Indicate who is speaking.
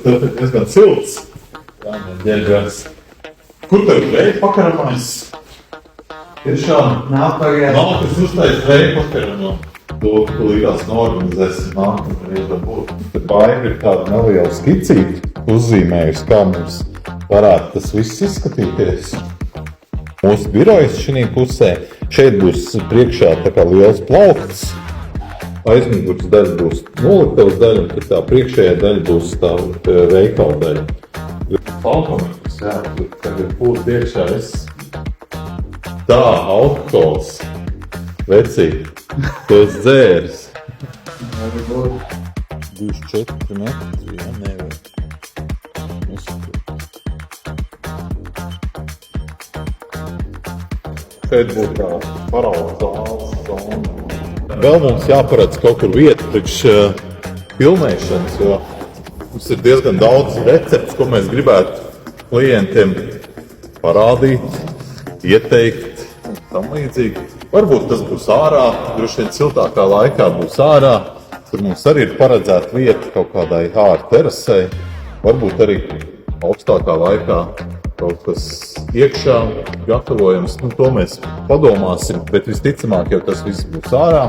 Speaker 1: Tas ir diezgan silts. Jā, man ģērbjās. Kur tev vēja pakaramais? Tiešām
Speaker 2: Nav pagaidā.
Speaker 1: nav, kas uztais vēja pakaramo. To līdās norganizēsim nākamreiz dabūt. Te Baiva ir tāda neliela skicīta uzzīmējusi, kā mums varētu tas viss izskatīties. Mūsu birojas šī pusē. Šeit būs priekšā tā kā liels plaukts. Aizmugurs daļa būs noliktavas daļa, un tad tā priekšējā daļa būs tā veikala daļa. Alkometrs, jā, tur tagad būs priekšā Tā, alkohols. Vecīt, tos dzēris. 24 metri, jā, nevar. Šeit būs tā parauga zāles. Vēl mums jāparedz kaut kur vieta priekš filmēšanas, jo mums ir diezgan daudz recepts, ko mēs gribētu klientiem parādīt, ieteikt, tam līdzīgi. Varbūt tas būs ārā, droši vien siltākā laikā būs ārā. Tur mums arī ir paredzēta vieta kaut kādai ārā terasei. Varbūt arī augstākā laikā kaut kas iekšā gatavojams. To mēs padomāsim, bet visticamāk jau tas viss būs ārā.